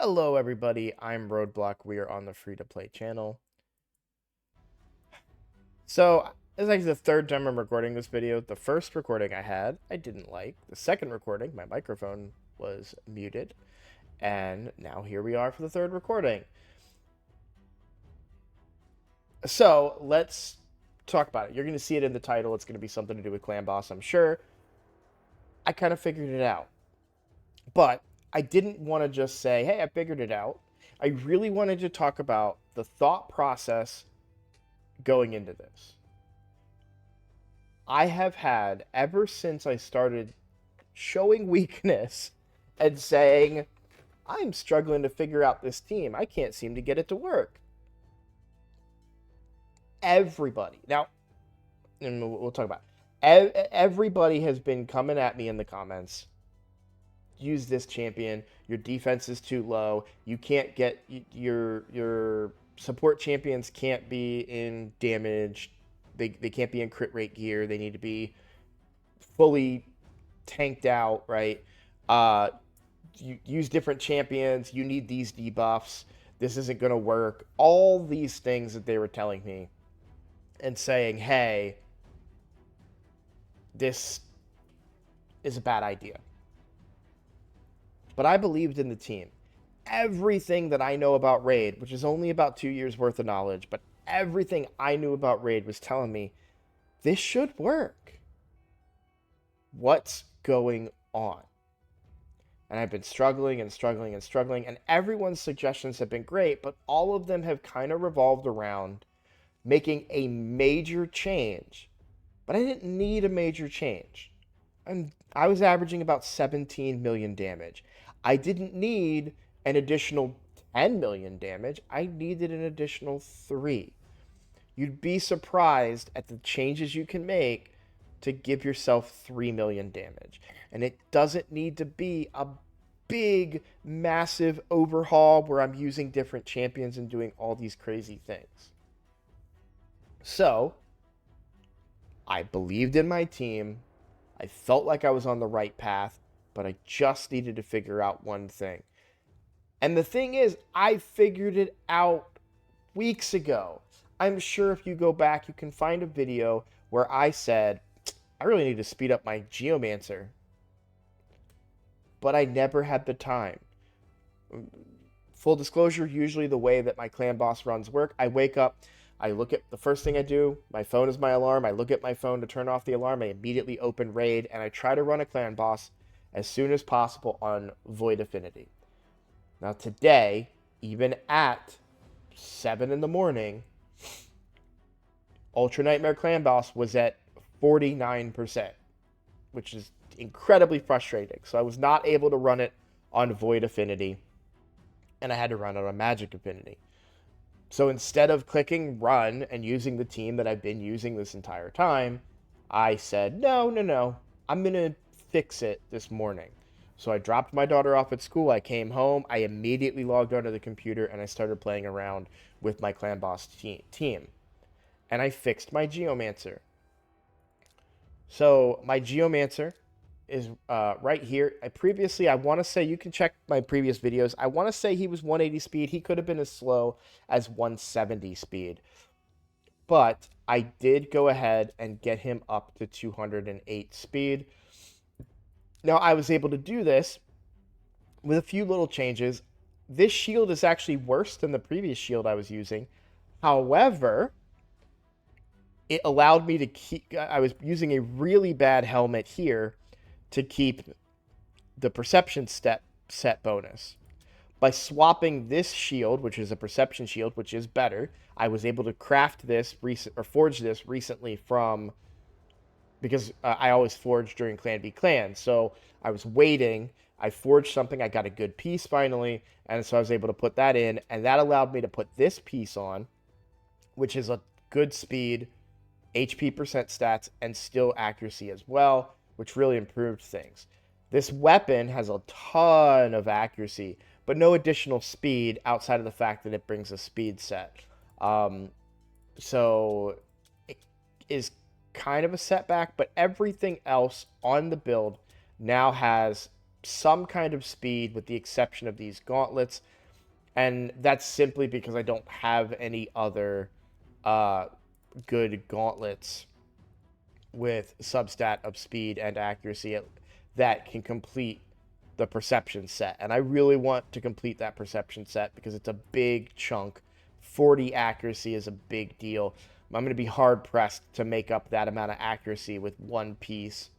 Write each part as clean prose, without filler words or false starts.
Hello everybody, I'm Roadblock. We are on the free-to-play channel. So, this is actually the third time I'm recording this video. The first recording I had, I didn't like. The second recording, my microphone was muted. And now here we are for the third recording. So, let's talk about it. You're going to see it in the title. It's going to be something to do with Clan Boss, I'm sure. I kind of figured it out. But I didn't want to just say, hey, I figured it out. I really wanted to talk about the thought process going into this. I have had, ever since I started showing weakness and saying, I'm struggling to figure out this team, I can't seem to get it to work. Everybody, now, and we'll talk about it. Everybody has been coming at me in the comments. Use this champion. Your defense is too low. You can't get your support champions can't be in damage. They can't be in crit rate gear. They need to be fully tanked out, right? You use different champions. You need these debuffs. This isn't going to work. All these things that they were telling me and saying, hey, this is a bad idea. But I believed in the team. Everything that I know about Raid, which is only about 2 years worth of knowledge, but everything I knew about Raid was telling me this should work. What's going on? And I've been struggling and struggling and struggling, and everyone's suggestions have been great, but all of them have kind of revolved around making a major change. But I didn't need a major change. I was averaging about 17 million damage. I didn't need an additional 10 million damage. I needed an additional 3. You'd be surprised at the changes you can make to give yourself 3 million damage. And it doesn't need to be a big, massive overhaul where I'm using different champions and doing all these crazy things. So, I believed in my team. I felt like I was on the right path, but I just needed to figure out one thing. And the thing is, I figured it out weeks ago. I'm sure if you go back, you can find a video where I said, I really need to speed up my Geomancer. But I never had the time. Full disclosure, usually the way that my clan boss runs work, I wake up, I look at the first thing I do, my phone is my alarm, I look at my phone to turn off the alarm, I immediately open Raid, and I try to run a clan boss as soon as possible on Void Affinity. Now today, even at 7 in the morning, Ultra Nightmare Clan Boss was at 49%, which is incredibly frustrating. So I was not able to run it on Void Affinity, and I had to run it on Magic Affinity. So instead of clicking run and using the team that I've been using this entire time, I said, no, I'm going to fix it this morning. So I dropped my daughter off at school. I came home. I immediately logged onto the computer and I started playing around with my Clan Boss team. And I fixed my Geomancer. So my Geomancer is right here. I want to say, you can check my previous videos. I want to say he was 180 speed. He could have been as slow as 170 speed. But I did go ahead and get him up to 208 speed. Now, I was able to do this with a few little changes. This shield is actually worse than the previous shield I was using. However, it allowed me to keep... I was using a really bad helmet here to keep the perception set bonus. By swapping this shield, which is a perception shield, which is better, I was able to craft this forge this recently from... because I always forge during Clan v Clan. So I was waiting. I forged something. I got a good piece finally. And so I was able to put that in. And that allowed me to put this piece on, which is a good speed, HP percent stats, and still accuracy as well, which really improved things. This weapon has a ton of accuracy, but no additional speed outside of the fact that it brings a speed set. So it is kind of a setback, but everything else on the build now has some kind of speed with the exception of these gauntlets. And that's simply because I don't have any other good gauntlets with substat of speed and accuracy that can complete the perception set. And I really want to complete that perception set because it's a big chunk. 40 accuracy is a big deal. I'm going to be hard pressed to make up that amount of accuracy with one piece.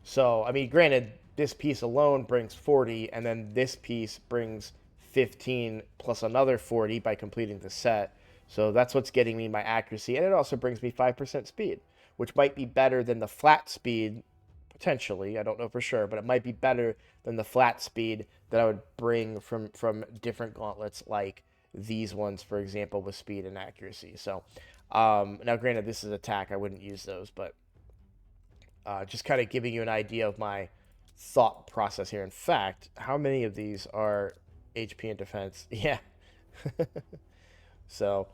So, I mean, granted, this piece alone brings 40, and then this piece brings 15 plus another 40 by completing the set. So that's what's getting me my accuracy, and it also brings me 5% speed, which might be better than the flat speed, potentially. I don't know for sure, but it might be better than the flat speed that I would bring from different gauntlets like these ones, for example, with speed and accuracy. So now, granted, this is attack. I wouldn't use those, but just kind of giving you an idea of my thought process here. In fact, how many of these are HP and defense? Yeah. So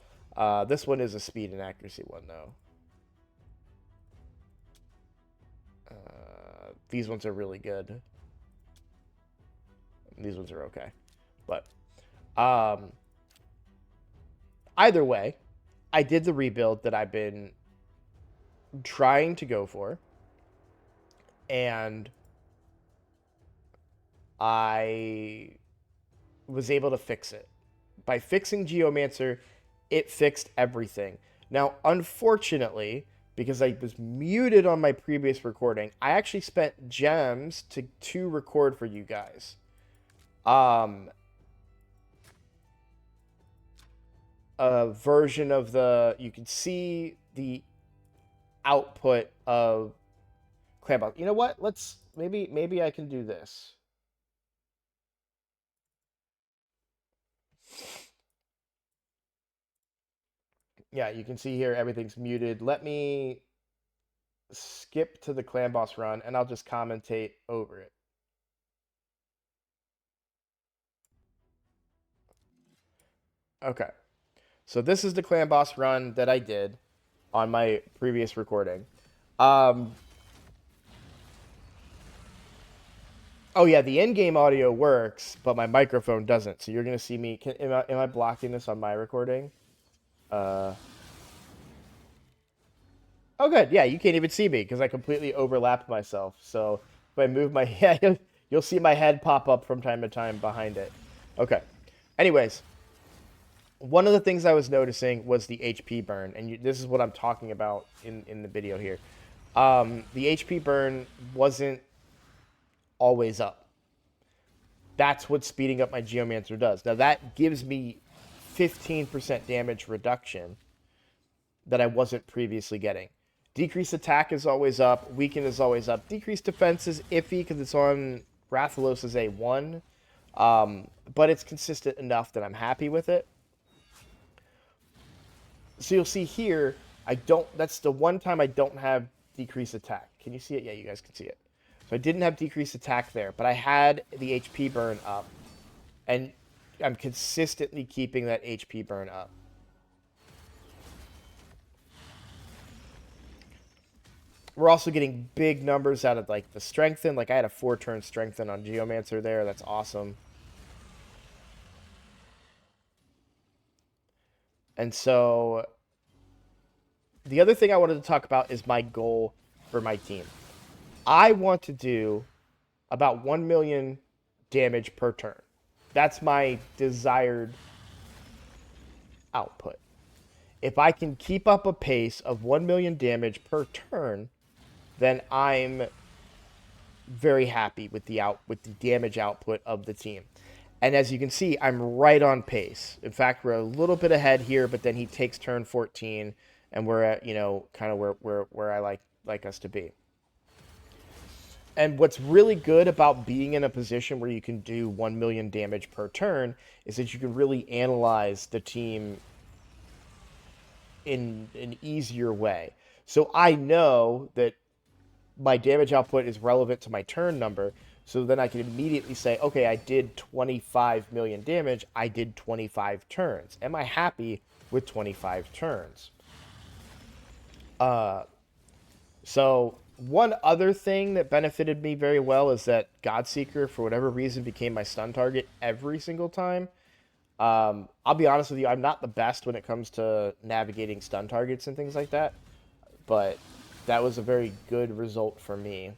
this one is a speed and accuracy one, though. These ones are really good. These ones are okay. But either way, I did the rebuild that I've been trying to go for. And I was able to fix it. By fixing Geomancer, it fixed everything. Now, unfortunately, because I was muted on my previous recording, I actually spent gems to record for you guys. A version of you can see the output of Clanboss. You know what? Maybe I can do this. Yeah, you can see here everything's muted. Let me skip to the clan boss run and I'll just commentate over it. Okay. So this is the clan boss run that I did on my previous recording. Oh yeah, the in-game audio works, but my microphone doesn't. So you're gonna see me. Am I blocking this on my recording? Oh, good. Yeah, you can't even see me because I completely overlapped myself. So if I move my head, you'll see my head pop up from time to time behind it. Okay. Anyways, one of the things I was noticing was the HP burn, and this is what I'm talking about in the video here. The HP burn wasn't always up. That's what speeding up my Geomancer does. Now, that gives me 15% damage reduction that I wasn't previously getting. Decreased attack is always up. Weaken is always up. Decreased defense is iffy because it's on Rathalos as A1. But it's consistent enough that I'm happy with it. So you'll see here, that's the one time I don't have decreased attack. Can you see it? Yeah, you guys can see it. So I didn't have decreased attack there, but I had the HP burn up. And I'm consistently keeping that HP burn up. We're also getting big numbers out of like the strengthen. Like I had a 4-turn strengthen on Geomancer there. That's awesome. And so the other thing I wanted to talk about is my goal for my team. I want to do about 1 million damage per turn. That's my desired output. If I can keep up a pace of 1 million damage per turn, then I'm very happy with the damage output of the team. And as you can see, I'm right on pace. In fact, we're a little bit ahead here, but then he takes turn 14, and we're at, kind of where I like us to be. And what's really good about being in a position where you can do 1 million damage per turn is that you can really analyze the team in an easier way. So I know that my damage output is relevant to my turn number, so then I can immediately say, okay, I did 25 million damage, I did 25 turns. Am I happy with 25 turns? So One other thing that benefited me very well is that Godseeker, for whatever reason, became my stun target every single time. I'll be honest with you, I'm not the best when it comes to navigating stun targets and things like that, but that was a very good result for me.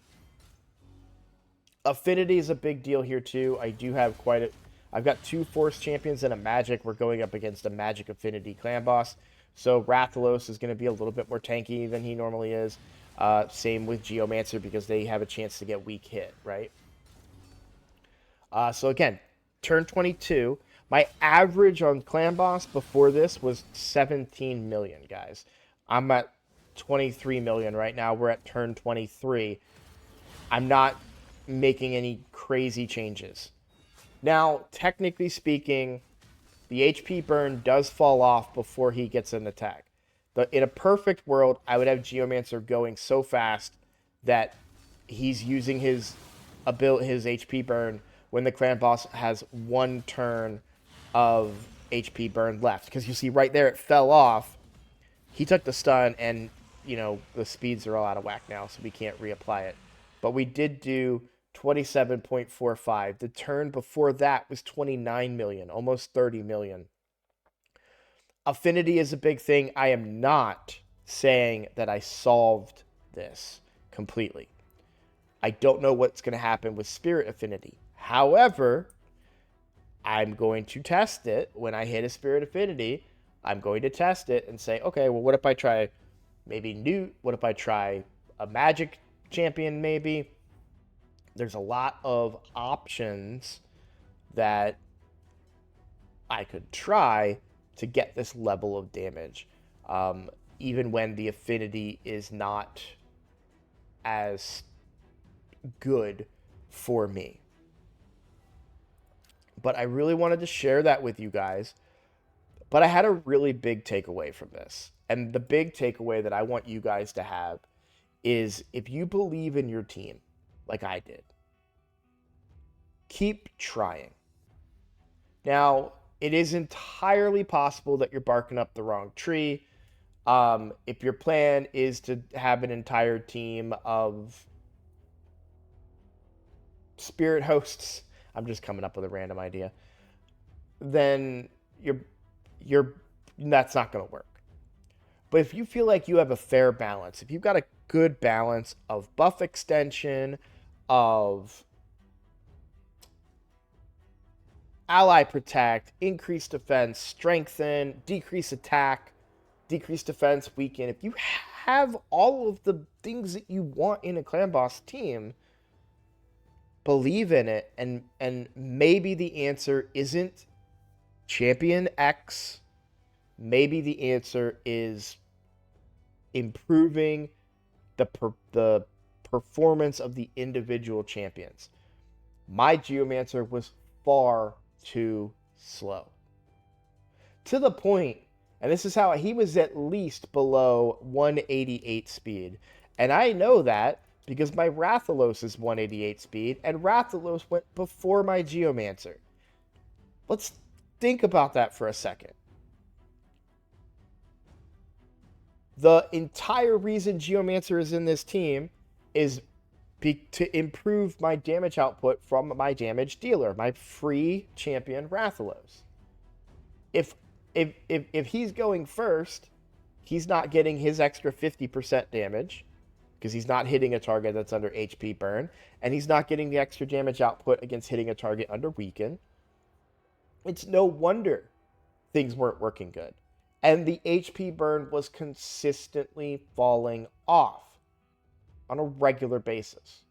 Affinity is a big deal here too. I do have quite a. I've got 2 Force champions and a Magic. We're going up against a Magic Affinity clan boss, so Rathalos is going to be a little bit more tanky than he normally is. Same with Geomancer because they have a chance to get weak hit, right? So again, turn 22. My average on clan boss before this was 17 million, guys. I'm at 23 million right now. We're at turn 23. I'm not making any crazy changes. Now, technically speaking, the HP burn does fall off before he gets an attack. In a perfect world, I would have Geomancer going so fast that he's using his HP burn when the clan boss has 1 turn of HP burn left. Because you see right there, it fell off. He took the stun, and the speeds are all out of whack now, so we can't reapply it. But we did do 27.45. The turn before that was 29 million, almost 30 million. Affinity is a big thing. I am not saying that I solved this completely. I don't know what's going to happen with Spirit Affinity. However, I'm going to test it when I hit a Spirit Affinity. I'm going to test it and say, okay, well, what if I try maybe Newt? What if I try a Magic champion maybe? There's a lot of options that I could try to get this level of damage, even when the affinity is not as good for me. But I really wanted to share that with you guys. But I had a really big takeaway from this. And the big takeaway that I want you guys to have is if you believe in your team, like I did, keep trying. Now, it is entirely possible that you're barking up the wrong tree. If your plan is to have an entire team of spirit hosts, I'm just coming up with a random idea, then you're that's not going to work. But if you feel like you have a fair balance, if you've got a good balance of buff extension, of ally protect, increase defense, strengthen, decrease attack, decrease defense, weaken. If you have all of the things that you want in a clan boss team, believe in it, and maybe the answer isn't champion X. Maybe the answer is improving the performance of the individual champions. My Geomancer was far too slow. To the point, and this is how he was at least below 188 speed. And I know that because my Rathalos is 188 speed, and Rathalos went before my Geomancer. Let's think about that for a second. The entire reason Geomancer is in this team is to improve my damage output from my damage dealer, my free champion Rathalos. If he's going first, he's not getting his extra 50% damage because he's not hitting a target that's under HP burn, and he's not getting the extra damage output against hitting a target under weaken. It's no wonder things weren't working good. And the HP burn was consistently falling off on a regular basis.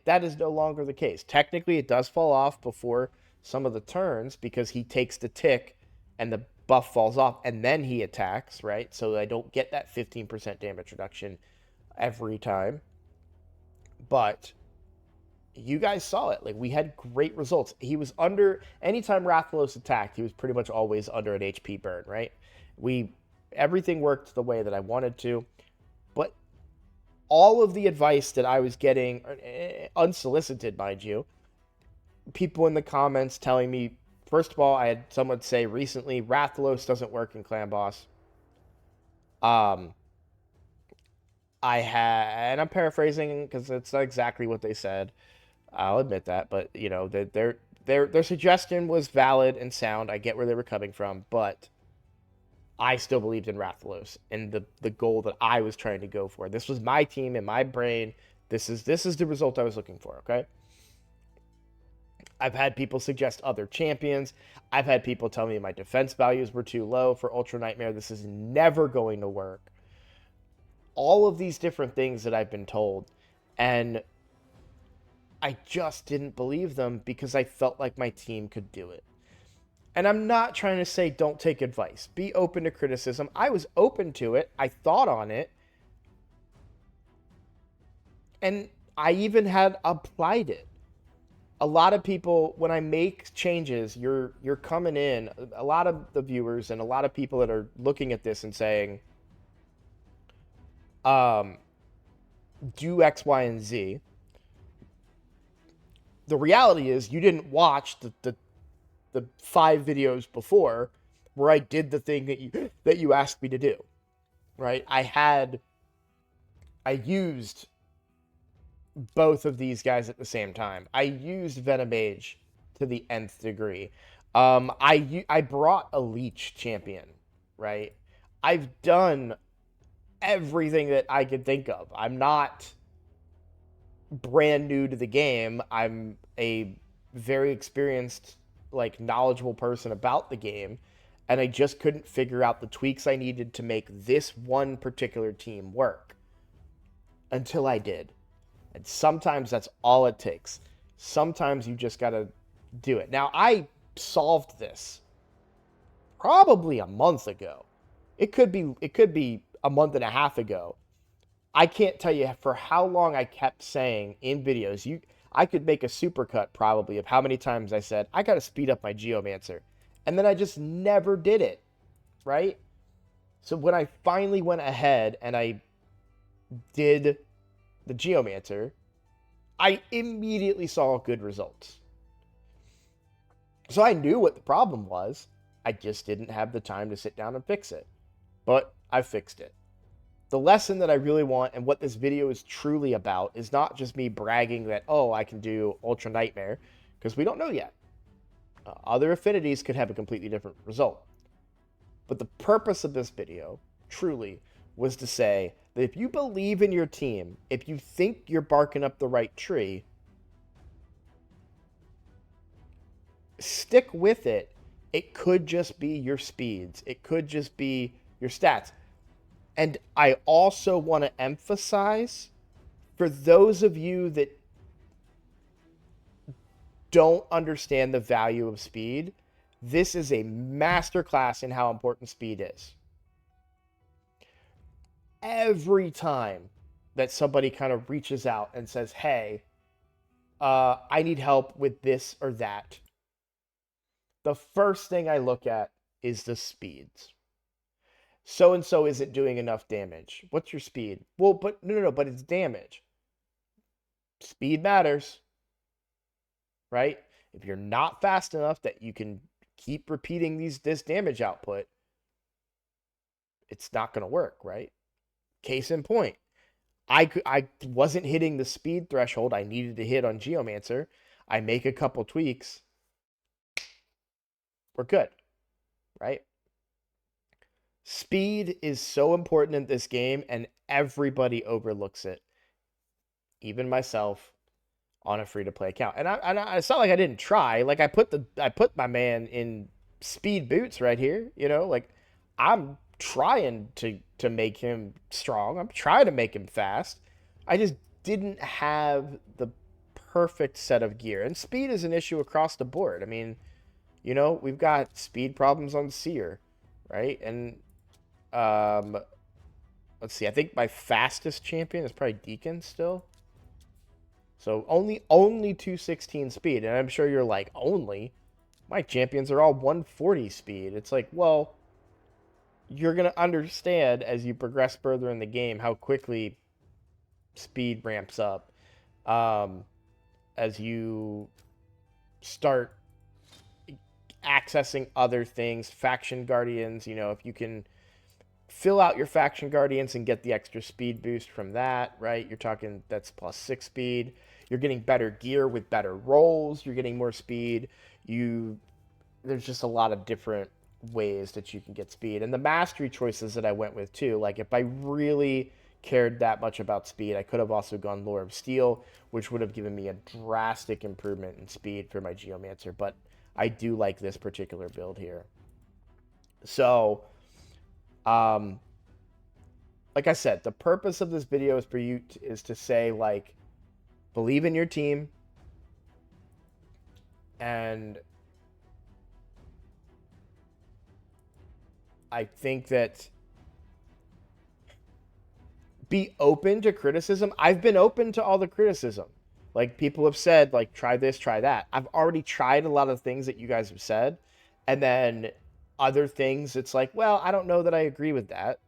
That is no longer the case. Technically, it does fall off before some of the turns because he takes the tick and the buff falls off and then he attacks, right? So I don't get that 15% damage reduction every time. But you guys saw it. Like, we had great results. He was under, anytime Rathalos attacked, he was pretty much always under an HP burn, right? Everything worked the way that I wanted to. But all of the advice that I was getting, unsolicited, mind you, people in the comments telling me, first of all, I had someone say recently, Rathalos doesn't work in Clan Boss. and I'm paraphrasing because it's not exactly what they said. I'll admit that, but you know, their suggestion was valid and sound. I get where they were coming from, but I still believed in Rathalos and the goal that I was trying to go for. This was my team in my brain. This is the result I was looking for, okay? I've had people suggest other champions. I've had people tell me my defense values were too low for Ultra Nightmare. This is never going to work. All of these different things that I've been told. And I just didn't believe them because I felt like my team could do it. And I'm not trying to say don't take advice. Be open to criticism. I was open to it. I thought on it. And I even had applied it. A lot of people, when I make changes, you're coming in, a lot of the viewers and a lot of people that are looking at this and saying, do X, Y, and Z. The reality is you didn't watch the 5 videos before where I did the thing that you asked me to do, right? I used both of these guys at the same time. I used Venomage to the nth degree. I brought a Leech champion, right? I've done everything that I could think of. I'm not brand new to the game. I'm a very experienced, like, knowledgeable person about the game, and I just couldn't figure out the tweaks I needed to make this one particular team work until I did. And sometimes that's all it takes. Sometimes you just got to do it. Now, I solved this probably a month ago. It could be a month and a half ago. I can't tell you for how long I kept saying in videos, I could make a supercut probably of how many times I said, I got to speed up my Geomancer. And then I just never did it, right? So when I finally went ahead and I did the Geomancer, I immediately saw good results. So I knew what the problem was. I just didn't have the time to sit down and fix it. But I fixed it. The lesson that I really want and what this video is truly about is not just me bragging that, oh, I can do Ultra Nightmare, because we don't know yet. Other affinities could have a completely different result. But the purpose of this video, truly, was to say that if you believe in your team, if you think you're barking up the right tree, stick with it. It could just be your speeds. It could just be your stats. And I also want to emphasize, for those of you that don't understand the value of speed, this is a masterclass in how important speed is. Every time that somebody kind of reaches out and says, hey, I need help with this or that, the first thing I look at is the speeds. So-and-so isn't doing enough damage. What's your speed? Well, but no, but it's damage. Speed matters, right? If you're not fast enough that you can keep repeating this damage output, it's not going to work, right? Case in point, I wasn't hitting the speed threshold I needed to hit on Geomancer. I make a couple tweaks. We're good, right? Speed is so important in this game, and everybody overlooks it. Even myself on a free-to-play account. And it's not like I didn't try. Like, I put my man in speed boots right here, you know? Like, I'm trying to make him strong. I'm trying to make him fast. I just didn't have the perfect set of gear. And speed is an issue across the board. I mean, you know, we've got speed problems on Seer, right? And let's see. I think my fastest champion is probably Deacon still. So only 216 speed, and I'm sure you're like, only? My champions are all 140 speed. It's like, well, you're going to understand as you progress further in the game how quickly speed ramps up as you start accessing other things, faction guardians, you know, if you can fill out your faction guardians and get the extra speed boost from that, right? You're talking that's +6 speed. You're getting better gear with better rolls. You're getting more speed. There's just a lot of different ways that you can get speed. And the mastery choices that I went with too, like if I really cared that much about speed, I could have also gone Lore of Steel, which would have given me a drastic improvement in speed for my Geomancer, but I do like this particular build here. So, um, like I said, the purpose of this video is for you is to say, like, believe in your team, and I think that be open to criticism. I've been open to all the criticism. Like, people have said, like, try this, try that. I've already tried a lot of things that you guys have said, and then other things, it's like, well, I don't know that I agree with that.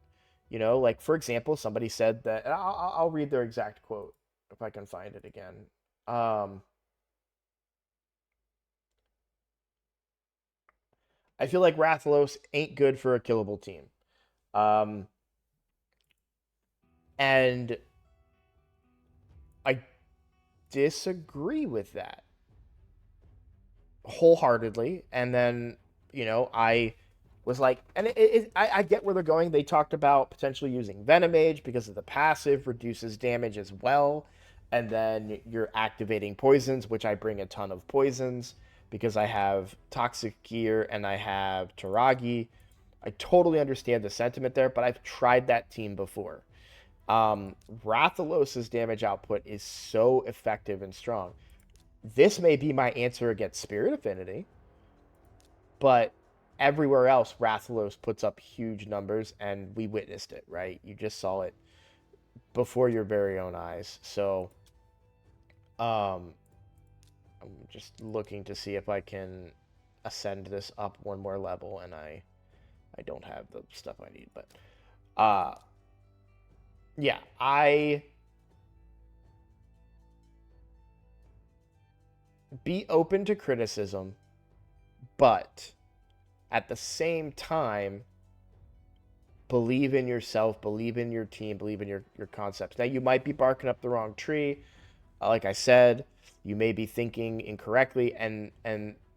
You know, like, for example, somebody said that, and I'll read their exact quote if I can find it again. I feel like Rathalos ain't good for a killable team. Um, and I disagree with that wholeheartedly. And then, I was like, and I get where they're going. They talked about potentially using Venomage because of the passive reduces damage as well. And then you're activating poisons, which I bring a ton of poisons because I have Toxic Gear and I have Taragi. I totally understand the sentiment there, but I've tried that team before. Rathalos' damage output is so effective and strong. This may be my answer against Spirit Affinity, but everywhere else, Rathalos puts up huge numbers, and we witnessed it, right? You just saw it before your very own eyes. So, I'm just looking to see if I can ascend this up one more level, and I don't have the stuff I need, but yeah, be open to criticism, but at the same time, believe in yourself, believe in your team, believe in your concepts. Now, you might be barking up the wrong tree. Like I said, you may be thinking incorrectly, and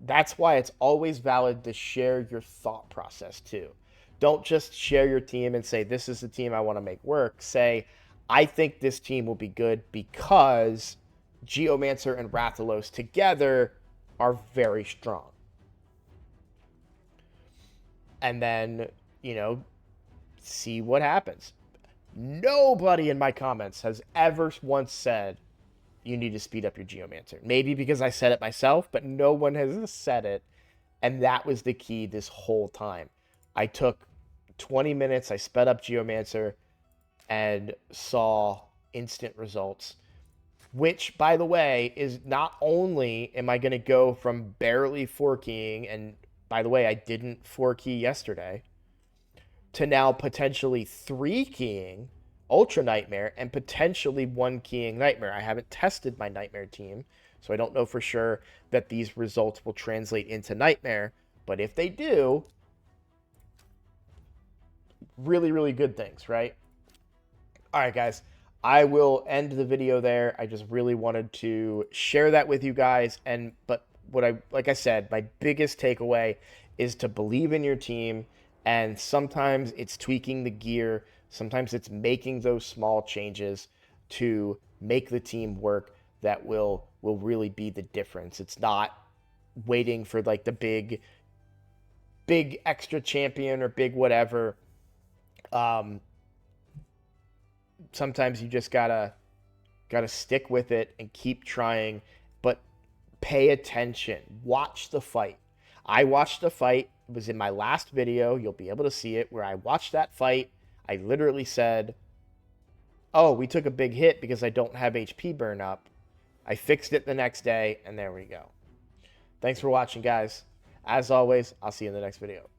that's why it's always valid to share your thought process too. Don't just share your team and say, this is the team I want to make work. Say, I think this team will be good because Geomancer and Rathalos together are very strong. And then, see what happens. Nobody in my comments has ever once said you need to speed up your Geomancer. Maybe because I said it myself, but no one has said it. And that was the key this whole time. I took 20 minutes, I sped up Geomancer, and saw instant results. Which, by the way, is not only am I going to go from barely 4-keying, and by the way, I didn't 4-key yesterday, to now potentially 3-keying Ultra Nightmare and potentially 1-keying Nightmare. I haven't tested my Nightmare team, so I don't know for sure that these results will translate into Nightmare. But if they do, really, really good things, right? All right, guys. I will end the video there. I just really wanted to share that with you guys. But like I said, my biggest takeaway is to believe in your team. And sometimes it's tweaking the gear. Sometimes it's making those small changes to make the team work that will really be the difference. It's not waiting for like the big extra champion or big whatever. Sometimes you just gotta stick with it and keep trying, but pay attention. Watch the fight. I watched the fight. It was in my last video. You'll be able to see it where I watched that fight. I literally said, oh, we took a big hit because I don't have HP burn up. I fixed it the next day, and there we go. Thanks for watching, guys. As always, I'll see you in the next video.